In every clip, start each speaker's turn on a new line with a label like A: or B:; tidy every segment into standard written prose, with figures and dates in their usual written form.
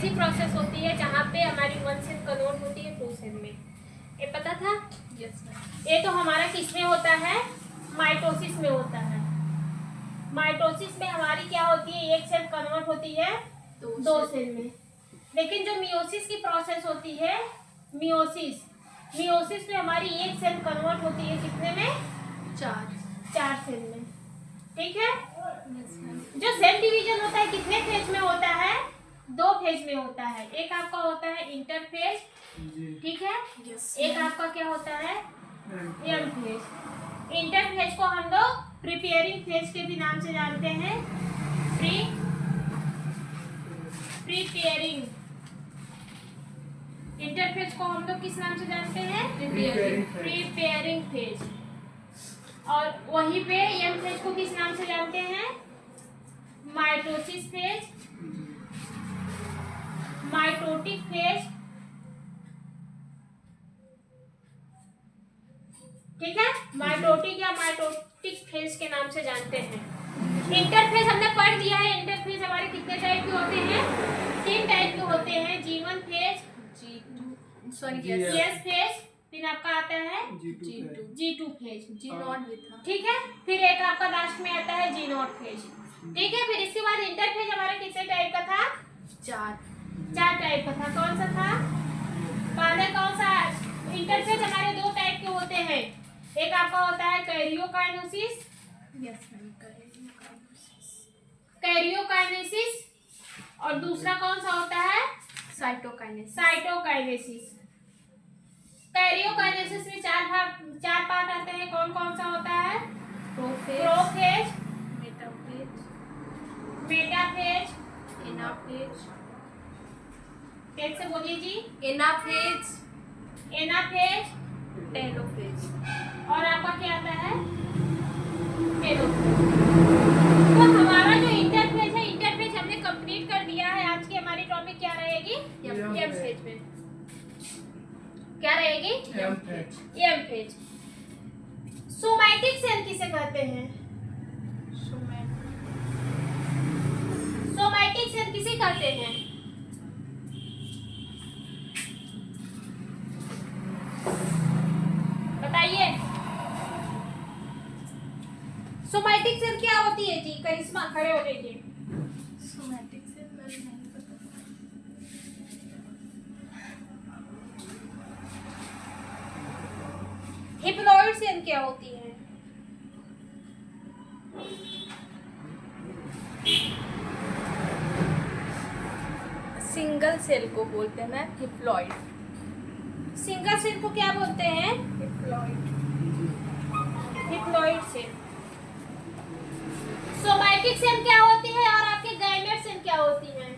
A: ऐसी प्रोसेस होती है जहाँ पे हमारी वन सेल कन्वर्ट होती है टू सेल में। ये पता था?
B: Yes ma'am.
A: ये तो हमारा किस में होता है? माइटोसिस में होता है। माइटोसिस में हमारी क्या होती है? एक सेल कन्वर्ट होती है दो सेल में। लेकिन जो मियोसिस की प्रोसेस होती है, मियोसिस में हमारी एक सेल कन्वर्ट होती है कितने में? चार सेल में। ठीक है।
B: Yes ma'am.
A: जो सेल डिवीजन होता है कितने फेज में होता है? दो फेज में होता है। एक आपका होता है इंटरफेज, ठीक है।
B: यस।
A: एक आपका क्या होता है? M phase. इंटरफेज को हम लोग प्रिपेयरिंग फेज के भी नाम से जानते हैं। प्रीपेयरिंग। इंटरफेज को हम लोग किस नाम से जानते हैं? Preparing phase. और वहीं पे एम फेज को किस नाम से जानते हैं? माइटोसिस फेज, माइटोटिक फेज, ठीक है। माइटोटिक या माइटोटिक फेज के नाम से जानते हैं। इंटरफेज हमने पढ़ दिया है। इंटरफेज हमारे कितने टाइप के होते हैं? 3 टाइप के होते हैं। G1 फेज, यस फेज, फिर आपका आता है G2 फेज,
B: जी नॉट भी था।
A: ठीक है। फिर एक आपका लास्ट में आता है G0 फेज, ठीक है। फिर इसके बाद इंटरफेज हमारा कितने टाइप का था? 4 टाइप का था। कौन सा था? पहले कौन सा? इंटरफेज हमारे 2 टाइप के होते हैं। एक आपका होता है कैरियोकाइनेसिस,
B: यस मैम।
A: कैरियोकाइनेसिस, और दूसरा कौन सा होता है? साइटोकाइनेसिस। कैरियोकाइनेसिस में 4 पार्ट आते हैं। कौन कौन सा होता है? प्रोफेज, मेटाफेज, तेज से बोलिए जी।
B: Anaphase,
A: anaphase,
B: telophase.
A: और आपका क्या आता है? टेलोफेज। तो हमारा जो इंटरफेज है, इंटरफेज हमने कंप्लीट कर दिया है। आज की हमारी टॉपिक क्या रहेगी? एम फेज में। क्या रहेगी? M phase. सोमैटिक सेल किसे कहते हैं? सोमैटिक सेल किसे कहते हैं? बताइए। सोमैटिक सेल क्या होती है जी? करिश्मा खड़े हो जाइए।
B: सोमैटिक सेल नहीं पता।
A: हिप्लॉइड सेल क्या होती है?
B: सिंगल सेल को बोलते हैं मैम हिप्लॉइड।
A: सिंगल सेल को क्या बोलते हैं? हिप्लॉइड सेल। सोमैटिक सेल क्या होती है और आपके गैमेट सेल क्या होती है?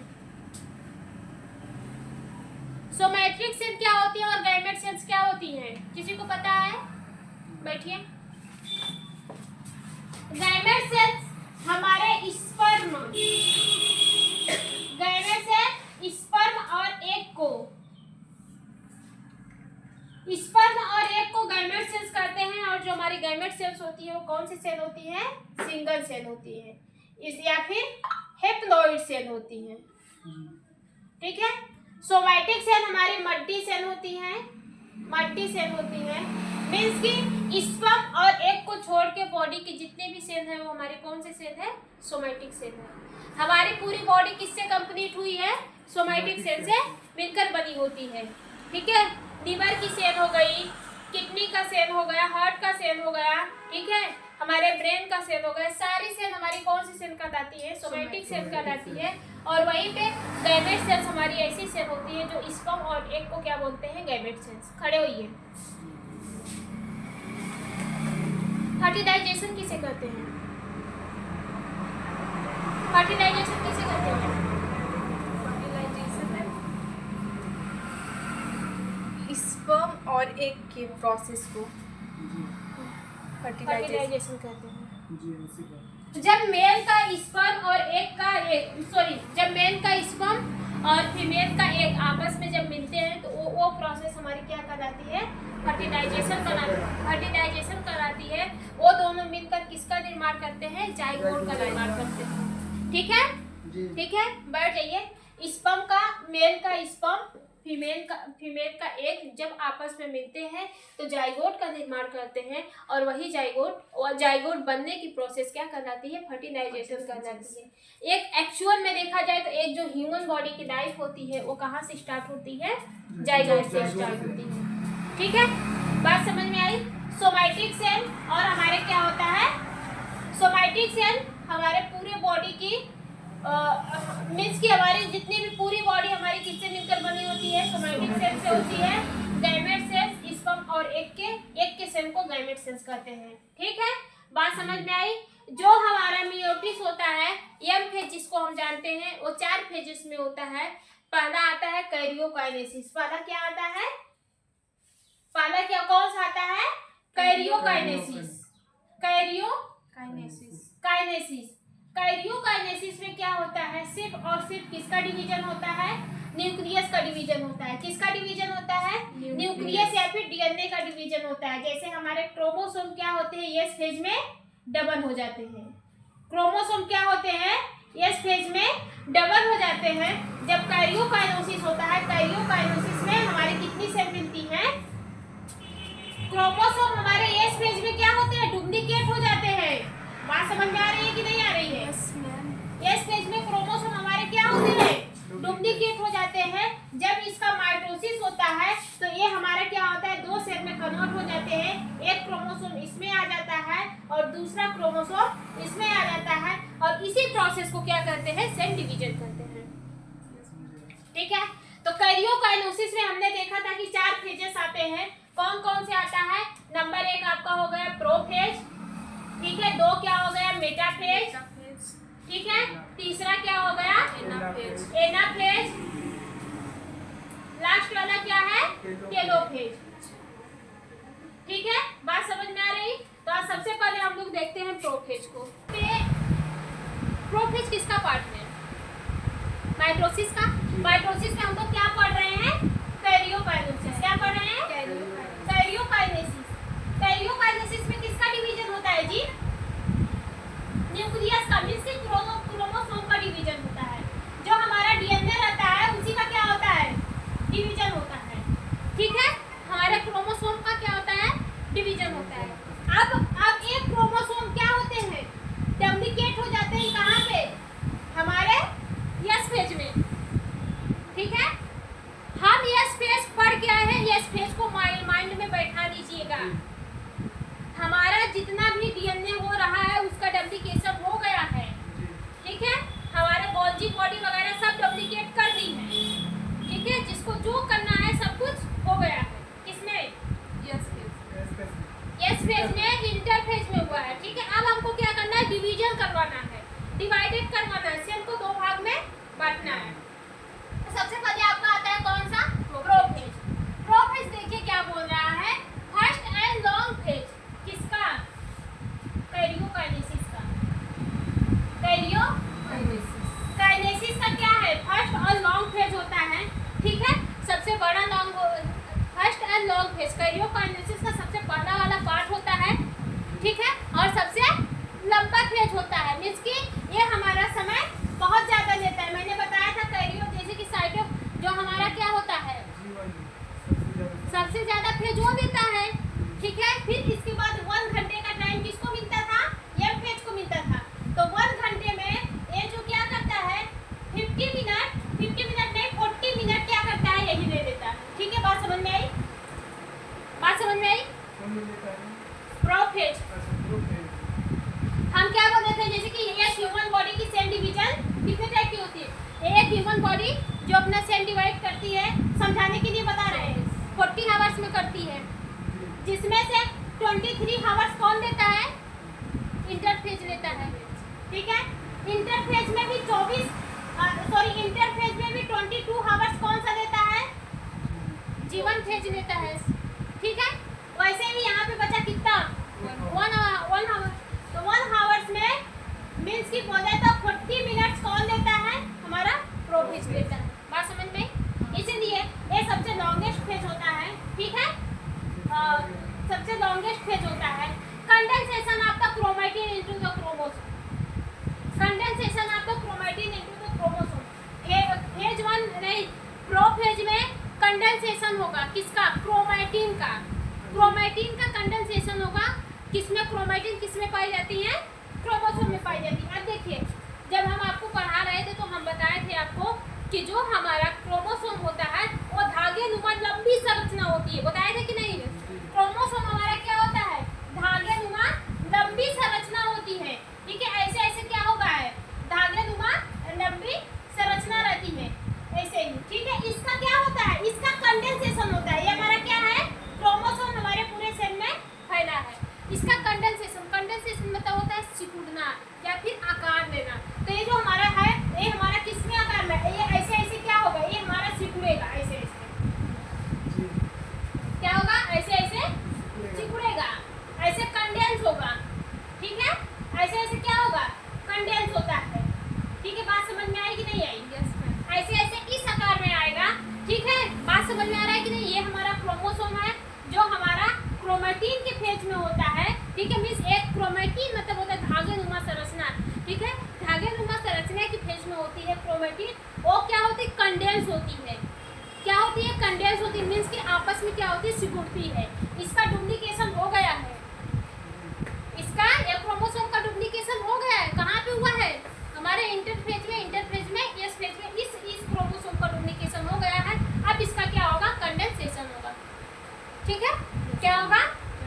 A: सोमैटिक सेल क्या होती है और गैमेट सेल्स क्या होती हैं? किसी को पता है? बैठिए। गैमेट सेल्स हमारे स्पर्म, गैमेट सेल स्पर्म और एग को, स्पर्म और एग को गैमेट सेल्स कहते हैं। और जो हमारी गैमेट सेल्स होती है वो कौन सी सेल होती है? सिंगल सेल होती है, इस या फिर हेप्लॉइड सेल होती है, ठीक है। सोमैटिक सेल हमारी मल्टी सेल होती है, मल्टी सेल होती है। मीन्स कि स्पर्म और एग को छोड़ के बॉडी के जितने भी सेल हैं वो हमारी कौन से सेल है? सोमैटिक सेल है। हमारी पूरी बॉडी किससे कंप्लीट हुई है? सोमैटिक सेल से मिलकर बनी होती है, ठीक है। लीवर की सेल हो गई, किडनी का सेल हो गया, हार्ट का सेल हो गया, ठीक है, हमारे ब्रेन का सेल हो गया। सारी सेल हमारी कौन सी सेल कहलाती है? सोमैटिक सेल कहलाती है। और वहीं पे गैमेट सेल्स हमारी ऐसी सेल होती है जो स्पर्म और एग को क्या बोलते हैं? Gamete cells. खड़े होइए। फर्टिलाइजेशन किसे कहते हैं? फर्टिलाइजेशन किसे कहते हैं?
B: स्पर्म और एग के प्रोसेस को
A: फर्टिलाइजेशन कहते हैं। जब मेल का स्पर्म और जब मेल का स्पर्म और फीमेल का एग आपस में जब मिलते हैं तो वो प्रोसेस हमारी क्या कहलाती है? फर्टिलाइजेशन कहलाती है। वो दोनों मिलकर किसका निर्माण करते हैं? जाइगोट का निर्माण करते हैं, ठीक है। ठीक है, बैठ जाइए। स्पर्म का, मेल का स्पर्म फीमेल का एग जब आपस में मिलते हैं तो जाइगोट का निर्माण करते हैं, और वही जाइगोट बनने की प्रोसेस क्या कहलाती है? फर्टिलाइजेशन कहलाती है। एक एक्चुअल में देखा जाए तो एक जो ह्यूमन बॉडी की लाइफ होती है वो कहाँ से स्टार्ट होती है? जाइगोट से स्टार्ट होती है। ठीक है, बात समझ में आई? सोमाइटिक सेल और हमारे क्या होता है? सोमाइटिक सेल हमारे पूरे बॉडी की मीन्स की हमारी जितनी भी पूरी बॉडी हमारी किससे मिलकर बनी होती है? सोमैटिक सेल से होती है। गैमेट सेल्स स्पर्म और एग के सेल को गैमेट सेल्स कहते हैं। ठीक है, बात समझ में आई? जो हमारा मियोसिस होता है, एम फेज जिसको हम जानते हैं, वो 4 फेजेस में होता है। पहला आता है कैरियोकाइनेसिस। पहला क्या आता है? पहला क्या कौन सा आता है? कैरियोकाइनेसिस। कैरियोकाइनेसिस में क्या होता है? सिर्फ और सिर्फ किसका डिवीजन होता है? न्यूक्लियस का डिवीजन होता है। किसका डिवीजन होता है? न्यूक्लियस या फिर डीएनए का डिवीजन होता है। जैसे हमारे क्रोमोसोम क्या होते हैं? एस फेज में डबल हो जाते हैं। क्रोमोसोम क्या होते हैं? एस फेज में डबल हो जाते हैं। जब कैरियोकाइनेसिस होता है, कैरियोकाइनेसिस में हमारी कितनी सेल मिलती हैं? क्रोमोसोम हमारे एस फेज में क्या होते हैं? डुप्लीकेट हो जाते हैं। बात समझ में आ रही है कि नहीं आ रही है? एस फेज में क्रोमोसोम हमारे क्या होते हैं? डुप्लीकेट हो जाते हैं। जब इसका माइटोसिस होता है तो ये हमारा क्या होता है? 2 सेल में कन्वर्ट हो जाते हैं। एक क्रोमोसोम इसमें आ जाता है और दूसरा क्रोमोसोम इसमें आ जाता है, और इसी प्रोसेस को क्या कहते हैं? सेल डिवीजन कहते हैं। ठीक है, तो कैरियोकाइनेसिस में हमने देखा था कि 4 फेजेस आते हैं। कौन कौन से आता है? नंबर 1 आपका हो गया प्रोफेज। ठीक है, 2 क्या हो गया? मेटाफेज। ठीक है, तीसरा क्या हो गया? एनाफेज। लास्ट वाला क्या है? टेलोफेज। ठीक है, बात समझ में आ रही? तो आज सबसे पहले हम लोग देखते हैं प्रोफेज को। प्रोफेज किसका पार्ट है? माइटोसिस का। माइटोसिस में हम लोग क्या पढ़ रहे हैं? कैरियोकाइनेसिस। क्या पढ़ रहे हैं? कैरियोकाइनेसिस। कैरियोकाइनेसिस में किसका डिवीजन होता है जी? न्यूक्लियस का, मींस क्रोमोसोम का डिवीजन होता है। जो हमारा डीएनए रहता है उसी का क्या होता है? डिवीजन होता है। ठीक है, हमारे क्रोमोसोम का क्या होता है? डिवीजन होता है। अब एक क्रोमोसोम क्या होते हैं? डुप्लीकेट हो जाते हैं। कहाँ पे? हमारे एस फेज में। ठीक है, हम एस फेज पढ़ के आए हैं। एस फेज को माइंड में बैठा दीजिएगा। हमारा जितना भी डीएनए हो रहा है उसका डुप्लीकेशन हो गया है। ठीक है, हमारे गोल्जी बॉडी वगैरह सब डुप्लीकेट कर दी है। ठीक है, जिसको जो करना है सब कुछ हो गया है। किसमें? एस फेज में, इंटरफेज में हुआ है। ठीक है, अब हमको क्या करना है? डिवीजन करवाना है, डिवाइडेड करवाना है, सेल को 2 भाग में बांटना है। सबसे पहले आपका आता है कौन सा? प्रोफेज। प्रोफेज देखिए क्या बोल रहा है? First and long phase. किसका? कैरियोकाइनेसिस का। कैरियोकाइनेसिस का क्या है? फर्स्ट और लॉन्ग फेज होता है। ठीक है, सबसे बड़ा first and long phase karyokinesis का सबसे पहला वाला पार्ट होता है। ठीक है, और सबसे लंबा फेज होता है। मींस कि ये हमारा समय बहुत ज्यादा लेता है। मैंने बताया था कैरियो जैसे कि साइटो जो हमारा क्या होता है? सबसे ज्यादा फेज वो देता है। ठीक है, फिर इसके बाद 1 घंटे का टाइम किसको मिलता था? एम फेज को मिलता था। तो 1 घंटे में ये जो क्या करता है? 50 मिनट नहीं 40 मिनट क्या करता है? यही ले लेता है। ठीक है, बात समझ में आई? बात समझ में आई? प्रोफेज। हम क्या बोल रहे थे? जैसे कि एक ह्यूमन बॉडी की सेल डिवीजन कितने टाइप की होती है? एक ह्यूमन बॉडी जो अपना सेल डिवाइड करती है, समझाने के लिए बता रहे हैं, 40 आवर्स में करती है, जिसमें से 23 आवर्स कौन देता है? इंटरफेज लेता है। ठीक है, इंटरफेज में भी 22 आवर्स कौन सा देता है? जीवन फेज लेता है। ठीक है, वैसे ही यहाँ पे बचा कितना? 1 आवर। तो 1 आवर्स में मीन्स की बोले तो 40 मिनट्स कौन लेता है? हमारा प्रोफेज लेता है। बात समझ में? इसीलिए ये सबसे लॉन्गेस्ट फेज होता है। ठीक है, सबसे लॉन्गेस्ट फेज होता है। Condensation of the chromatin into the chromosome. Condensation of the chromatin into the chromosome. Condensation होगा किसका, क्रोमैटिन का। क्रोमैटिन का कंडेंसेशन होगा किसमें, क्रोमैटिन किसमें पाई जाती है, क्रोमोसोम में पाई जाती है। अब देखिए जब हम आपको पढ़ा रहे थे तो हम बताए थे आपको कि जो हमारा क्रोमोसोम होता है वो धागे नुमा लंबी संरचना होती है, बताए थे कि नहीं। क्रोमोसोम हमारा क्या होता है, धागे नुमा लंबी संरचना होती है, ठीक है। ऐसे ऐसे क्या होगा है, धागे नुमा लंबी संरचना रहती है ऐसे ही, ठीक है। इसका क्या होता है, इसका कंडेंसेशन होता है। ये हमारा क्या है, क्रोमोसोम हमारे पूरे सेल में फैला है। इसका कंडेंसेशन, कंडेंसेशन मतलब होता है सिकुड़ना या फिर आकार लेना। तो ये जो हमारा है ये हमारा किसमें आकार में, ये ऐसे ऐसे क्या होगा, ये हमारा सिकुड़ेगा ऐसे ऐसे, क्या होगा, ऐसे ऐसे सिकुड़ेगा, ऐसे कंडेंस होगा, ठीक है। ऐसे ऐसे क्या होगा, कंडेंस होता है, ठीक है। बात समझ में आई कि नहीं आई, ऐसे ऐसे इस आकार में आएगा, ठीक है। बात समझ में आ रहा है कि नहीं। ये हमारा क्रोमोसोम है जो हमारा क्रोमैटिन के फेज में होता है, ठीक है। मींस एक क्रोमैटिन मतलब होता है धागे नुमा संरचना, ठीक है। धागे नुमा संरचना की फेज में होती है क्रोमैटिन, वो क्या होती है, कंडेंस होती है। क्या होती है, कंडेंस होती है, मींस कि आपस में क्या होती है, सिकुड़ती है। इसका डुप्लीकेशन हो गया है, इसका एक क्रोमोसोम का डुप्लीकेशन हो गया है। कहाँ पे हुआ है, हमारे इंटरफेज में, इंटरफेज में, इस फेज में इस क्रोमोसोम का डुप्लीकेशन हो गया है। अब इसका क्या होगा, कंडेंसेशन होगा, ठीक है। क्या होगा,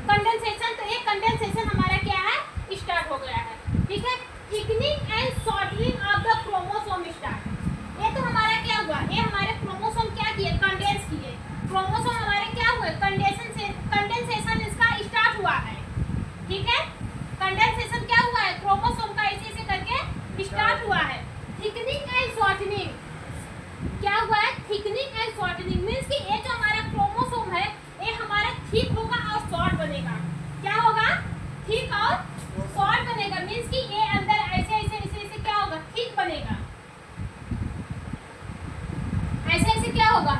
A: कंडेंसेशन। तो ये कंडेंसेशन हमारा क्या है, स्टार्ट हो गया है, ठीक है। Thickening and shortening of the chromosome start. ये तो हमारा क्या हुआ, ये हमारे क्रोमोसोम क्या किए, कंडेंस किए। क्रोमोसोम हमारे क्या हुए, कंडेंसेशन इसका स्टार्ट हुआ है, ठीक है। कंडेंसेशन क्या हुआ है, क्रोमोसोम का ऐसे ऐसे करके स्टार्ट हुआ है। थिकनिंग एंड शॉर्टनिंग क्या हुआ है, थिकनिंग एंड शॉर्टनिंग मींस कि ये जो हमारा क्रोमोसोम है ये हमारा थिक होगा और शॉर्ट बनेगा। क्या होगा, थिक और शॉर्ट बनेगा, मींस कि ये अंदर ऐसे ऐसे ऐसे ऐसे क्या होगा, थिक बनेगा, ऐसे ऐसे क्या होगा।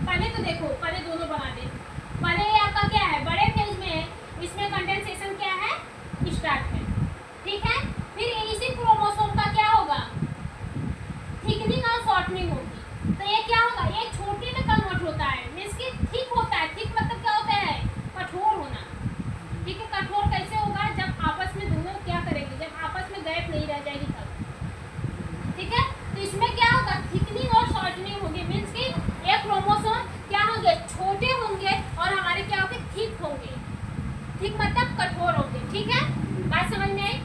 A: पहले तो देखो, पहले दोनों बना दे। पहले ये आपका क्या है, बड़े फेज में है, इसमें कंडेंसेशन क्या है, स्टार्ट है, ठीक है। फिर इसी क्रोमोसोम का क्या होगा, थिकनिंग और शॉर्टनिंग होगी। तो ये क्या होगा, ये छोटे में कन्वर्ट होता है, मींस कि थिक होता है। थिक मतलब क्या होता है, कठोर होना, ठीक है। कठोर कैसे होगा, जब आपस में दोनों क्या करेंगे, जब आपस में गैप नहीं रह जाएगी तब, ठीक है। तो इसमें क्या होगा, थिकनिंग और शॉर्टनिंग होगी, मींस कि ये क्रोमोसोम क्या होंगे, छोटे होंगे और हमारे क्या होंगे, थिक होंगे। थिक मतलब कठोर होंगे, ठीक है। बात समझ में आई।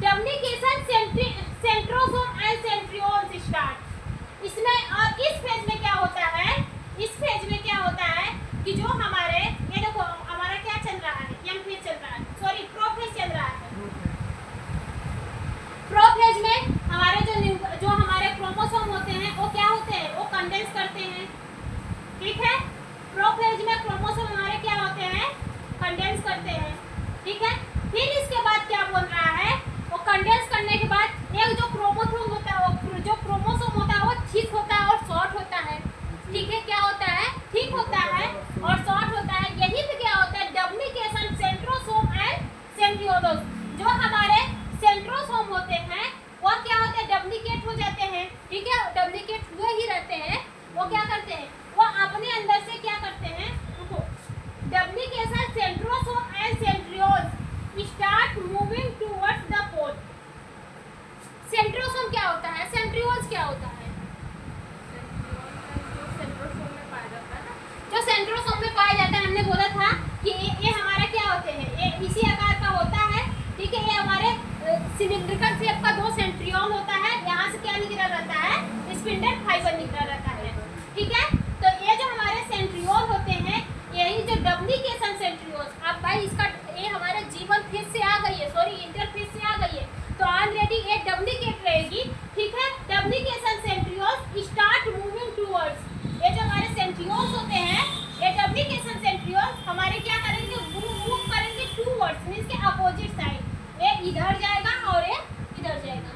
A: Duplication centrosome and centrioles start. इसमें और इस फेज में क्या होता है, इस फेज में क्या होता है कि जो हमारे, ये देखो हमारा क्या चल रहा है, एम फेज चल रहा है, सॉरी प्रोफेज चल रहा है। प्रोफेज में हमारे जो हमारे क्रोमोसोम होते हैं वो क्या होते हैं, वो कंडेंस करते हैं, ठीक है। प्रोफेज में क्रोमोसोम हमारे क्या होते हैं, कंडेंस करते हैं, ठीक है। फिर इसके बाद क्या बोल रहा है, वो कंडेंस करने के बाद एक जो क्रोमोसोम होता है, वो जो क्रोमोसोम होता है वो थिक होता है और शॉर्ट होता है, ठीक है। क्या होता है, थिक होता है और शॉर्ट होता है। यही पे क्या होता है, डुप्लीकेशन सेंट्रोसोम एंड सेंट्रियोल्स। जो हमारे सेंट्रोसोम होते हैं वो क्या होते हैं, डुप्लीकेट हो जाते हैं, ठीक है। डुप्लीकेट हुए ही रहते हैं, वो क्या करते हैं, वो अपने अंदर से क्या करते हैं, देखो duplication centrosome and centrioles start moving towards the pole. Centrosome क्या होता है, सेंट्रियोल्स क्या होता है, जो सेंट्रोसोम में पाया जाता है। हमने बोला था कि ये हमारा क्या होते हैं, ये इसी आकार का होता है, ठीक है। ये हमारे सिलिंड्रिकल शेप का दो सेंट्रियोल होता है, यहाँ से क्या निकला रहता है, स्पिंडल फाइबर निकला रहता है, ठीक है। तो ये जो हमारे सेंट्रियोल होते हैं, यही जो डुप्लीकेशन सेंट्रियोल्स, अब भाई इसका ये हमारे जीवन फेज से आ गई है, सॉरी इंटरफेज से आ गई है, तो ऑलरेडी ये डुप्लीकेट रहेगी, ठीक है। Duplication centrioles start moving towards. ये जो हमारे सेंट्रियोल्स होते हैं, ये डुप्लीकेशन सेंट्रियोल्स हमारे क्या करेंगे, मूव करेंगे टुवर्ड्स, मींस के अपोजिट साइड। ये इधर जाएगा और ये इधर जाएगा,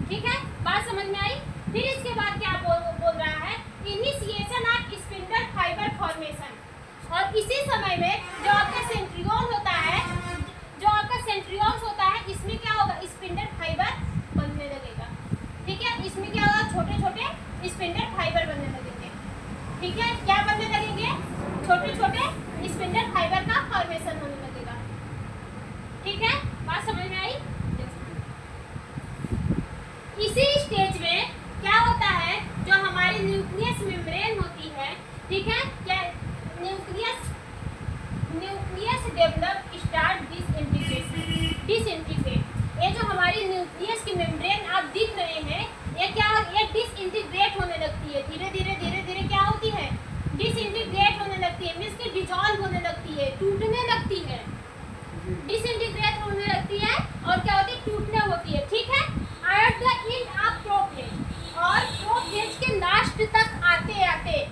A: ठीक है। बात समझ में आई। फिर इसके बाद क्या बोल रहा है, initiation of spindle fibre formation. और इसी समय में जो आपका सेंट्रियोल होता है, जो आपका सेंट्रियोल्स होता ठीक है, क्या बनने लगेंगे, छोटे छोटे स्पिंडल फाइबर का फॉर्मेशन होने लगेगा। ठीक है, बात समझ में आई। इसी स्टेज में क्या होता है, जो हमारी न्यूक्लियस मेम्ब्रेन होती है, ठीक है, क्या न्यूक्लियस डेवलप स्टार्ट डिसइंटीग्रेट। ये जो हमारी न्यूक्लियस की मेम्ब्रेन आप दिख रहे हैं, ये डिसइंटीग्रेट होने लगती है, धीरे धीरे क्या होती है, डिसइंटीग्रेट होने लगती है, मींस कि डिसॉल्व होने लगती है, टूटने लगती है, डिसइंटीग्रेट होने लगती है और क्या होती है, टूटने होती है। ठीक है, at the end of prophase, और प्रोफेज के लास्ट तक आते आते,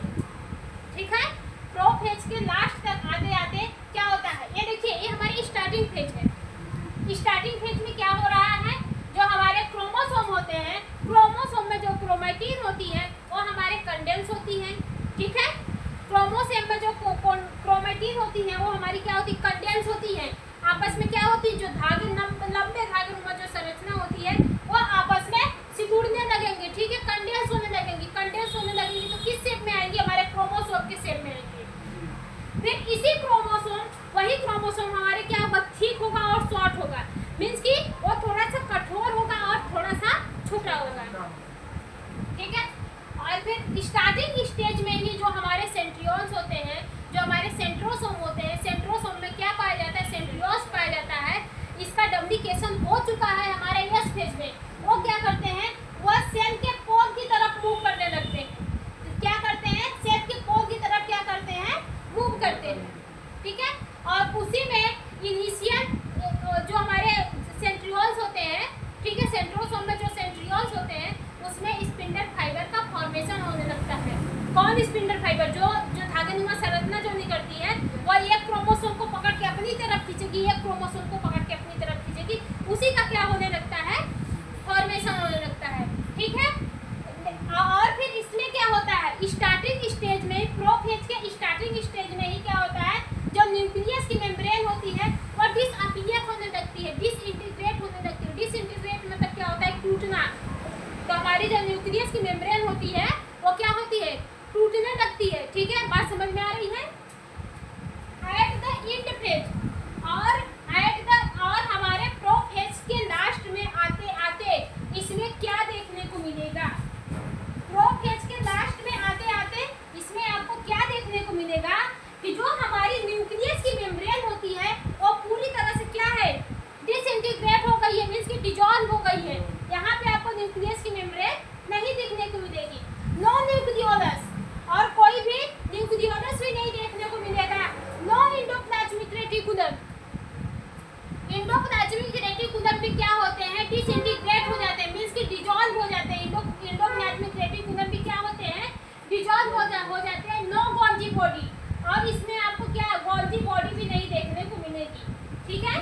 A: ठीक है, प्रोफेज के लास्ट तक आते आते क्या होता है, ये देखिए, ये हमारी स्टार्टिंग फेज है। स्टार्टिंग फेज में क्या हो रहा है, जो हमारे क्रोमोसोम होते हैं, क्रोमोसोम में जो क्रोमैटिन होती है वो हमारे कंडेंस होती है। ठीक है, क्रोमोसोम में जो क्रोमैटिन होती है वो हमारी क्या होती है, कंडेंस होती है। आपस में क्या होती है, जो धागे लंबे धागे में जो संरचना होती है वो आपस में सिकुड़ने लगेंगे। ठीक है, कंडेंस होने लगेंगी, कंडेंस होने लगेंगी तो किस शेप में आएंगी, हमारे क्रोमोसोम के शेप में आएंगे। फिर इसी क्रोमोसोम, वही क्रोमोसोम हमारे क्या होगा, थिक होगा और शॉर्ट होगा, मींस कि वो थोड़ा सा कठोर होगा और थोड़ा सा छोटा होगा। ठीक है, और फिर स्टार्टिंग स्टेज में ही जो हमारे सेंट्रियोल्स होते हैं, जो हमारे सेंट्रोसोम होते हैं, सेंट्रोसोम में क्या पाया जाता है, सेंट्रियोल्स पाया जाता है। इसका डुप्लीकेशन हो चुका है हमारे एस फेज में। वो क्या करते हैं, वो सेल के पोल की तरफ मूव करने लगते हैं। क्या करते हैं, सेल के पोल की तरफ क्या करते हैं, मूव करते हैं। ठीक है, और उसी में इनिशियल जो हमारे सेंट्रियोल्स होते हैं, ठीक है, सेंट्रोसोम में जो सेंट्रियोल्स होते हैं उसमें स्पिंडल फाइबर का फॉर्मेशन होने लगता है। कौन स्पिंडल फाइबर, जो धागेनुमा संरचना जो निकलती है वो एक क्रोमोसोम को पकड़ के अपनी तरफ खींचेगी, एक क्रोमोसोम को पकड़ के अपनी तरफ खींचेगी, उसी का क्या होने लगता है, फॉर्मेशन होने लगता है। ठीक है, और फिर इसमें क्या होता है, स्टार्टिंग स्टेज में, प्रोफेज के स्टार्टिंग स्टेज में ही क्या होता है, जो न्यूक्लियस की मेम्ब्रेन होती है वो डिसअपियर होने लगती है, डिसइंटीग्रेट होने लगती है। डिसइंटीग्रेट मतलब क्या होता है, टूटना। तो हमारी जो न्यूक्लियस की मेम्ब्रेन होती है वो क्या होती है, टूटने लगती है। ठीक है, बात समझ में आ रही है। एट द एंड फेज और हमारे प्रोफेज के लास्ट में आते आते इसमें क्या देखने को मिलेगा, प्रोफेज के लास्ट में आते आते इसमें आपको क्या देखने को मिलेगा कि जो हमारी न्यूक्लियस की मेम्ब्रेन होती है वो पूरी तरह से क्या है, डिसइंटीग्रेट हो गई है, मींस कि डिसॉल्व हो गई है। यहाँ पे आपको न्यूक्लियस की मेम्ब्रेन नहीं देखने को मिलेगी, नो न्यूक्लियोलस, और कोई भी न्यूक्लियोलस भी नहीं देखने को मिलेगा। No endoplasmic reticulum, endoplasmic reticulum भी क्या होते हैं, डिसइंटीग्रेट हो जाते हैं, मींस कि डिसॉल्व हो जाते हैं। एंडोप्लाज्मिक रेटिकुलम भी क्या होते हैं, डिसॉल्व हो जाते हैं। नो गोल्जी बॉडी, और इसमें आपको क्या, गोल्जी बॉडी भी नहीं देखने को मिलेगी। ठीक है,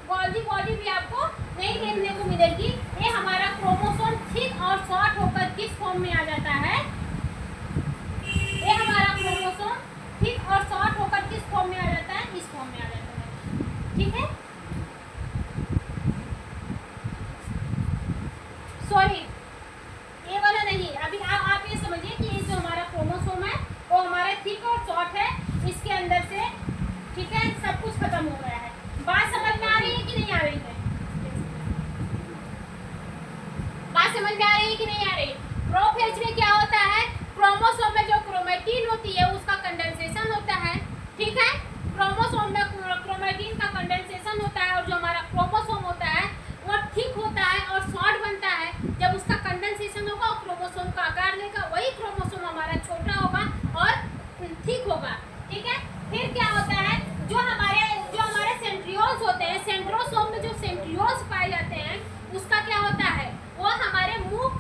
A: गोल्जी बॉडी भी आपको नहीं देखने को मिलेगी। ये हमारा क्रोमोसोम थिक और शॉर्ट होकर किस फॉर्म में आ जाता है, ये हमारा क्रोमोसोम थिक और शॉर्ट होकर किस फॉर्म में आ जाता है, इस फॉर्म में आ जाता है। ठीक है, सॉरी ये वाला नहीं, अभी आप ये समझिए कि ये जो हमारा क्रोमोसोम है वो हमारा थिक और शॉर्ट है, इसके अंदर से, ठीक है, सब कुछ खत्म हो गया है। बात समझ में आ रही है कि नहीं आ रही है, बात समझ में आ रही है कि नहीं आ रही। प्रोफेज में क्या होता है, क्रोमोसोम में जो क्रोमैटिन होती है उसका कंडेंसेशन होता है। ठीक है, क्रोमोसोम में क्रोमैटिन का कंडेंसेशन होता है और जो हमारा क्रोमोसोम होता है वो थिक होता है और शॉर्ट बनता है। जब उसका कंडेंसेशन होगा और क्रोमोसोम का आकार लेगा, वही क्रोमोसोम हमारा छोटा होगा और थिक होगा। ठीक है, फिर क्या होता है, जो हमारे सेंट्रियोल्स होते हैं, सेंट्रोसोम में जो सेंट्रियोल्स पाए जाते हैं उसका क्या होता है, वो हमारे मुंह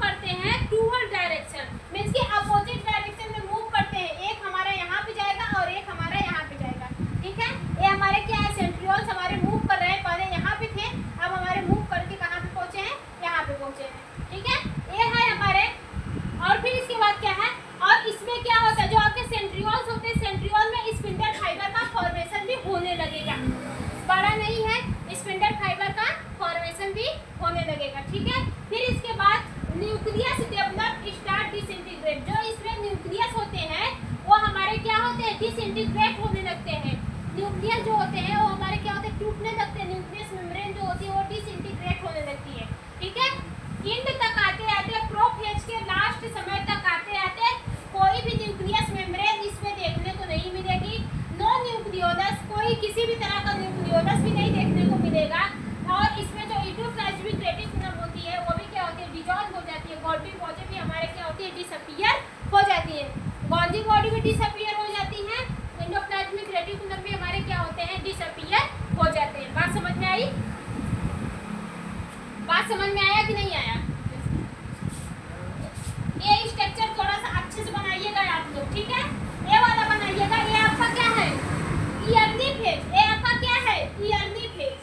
A: भी डिसअपियर हो जाती हैं, एंडोप्लाज्मिक रेटिकुलम भी हमारे क्या होते हैं, डिसअपियर हो जाते हैं। बात समझ में आई? बात समझ में आया कि नहीं आया? ये स्ट्रक्चर थोड़ा सा अच्छे से बनाइएगा आप लोग, ठीक है? ये वाला बनाइएगा। ये आपका क्या है, ईयरली फेज। ये आपका क्या है, ईयरली फेज,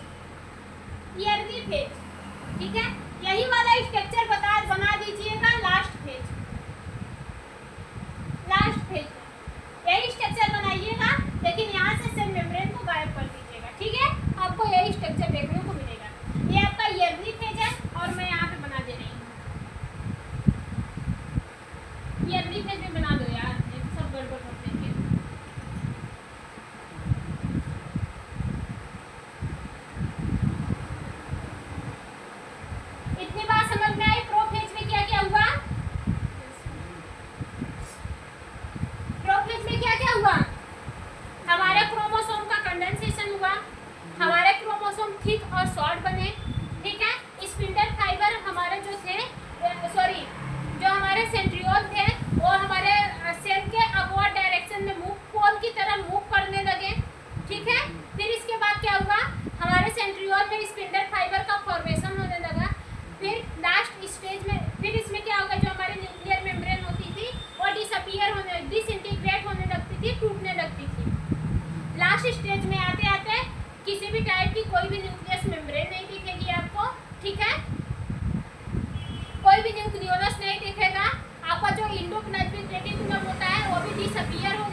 A: ईयरली फेज, ठीक है? यही वाला स्ट्रक्चर बना दीजिएगा लास्ट फेज, लास्ट फेज में यही स्ट्रक्चर बनाइएगा, लेकिन यहाँ से सेल मेम्ब्रेन को गायब कर दीजिएगा, ठीक है? आपको यही स्ट्रक्चर देखने को मिलेगा। ये आपका ईयरली फेज है और मैं यहाँ पे बना दे रही हूँ। ईयरली फेज में बना दो यार, ये तो सब गड़बड़ करते हैं। इतनी बात समझ में आई? प्रोफेज में क्या क्या हुआ? प्रोफेज में क्या क्या हुआ? हमारे क्रोमोसोम का कंडेंसेशन हुआ, हमारे क्रोमोसोम थिक और शॉर्ट बने, ठीक है? स्पिंडल फाइबर हमारे जो थे, सॉरी, जो हमारे सेंट्रियोल थे वो हमारे सेल के अपवर्ड डायरेक्शन में मूव, पोल की तरह मूव करने लगे, ठीक है? फिर इसके बाद क्या हुआ? हमारे सेंट्रियोल में स्पिंडल फाइबर का फॉर्मेशन होने लगा। फिर लास्ट स्टेज में फिर इसमें क्या होगा, जो हमारी न्यूक्लियर मेम्ब्रेन होती थी वो डिसइंटीग्रेट होने लगती थी, टूटने लगती थी। लास्ट स्टेज में आते आते किसी भी टाइप की कोई भी न्यूक्लियस मेम्ब्रेन नहीं दिखेगी आपको, ठीक है? कोई भी न्यूक्लियोलस नहीं दिखेगा। आपका जो एंडोप्लाज्मिक रेटिकुलम होता है वो भी डिसअपियर हो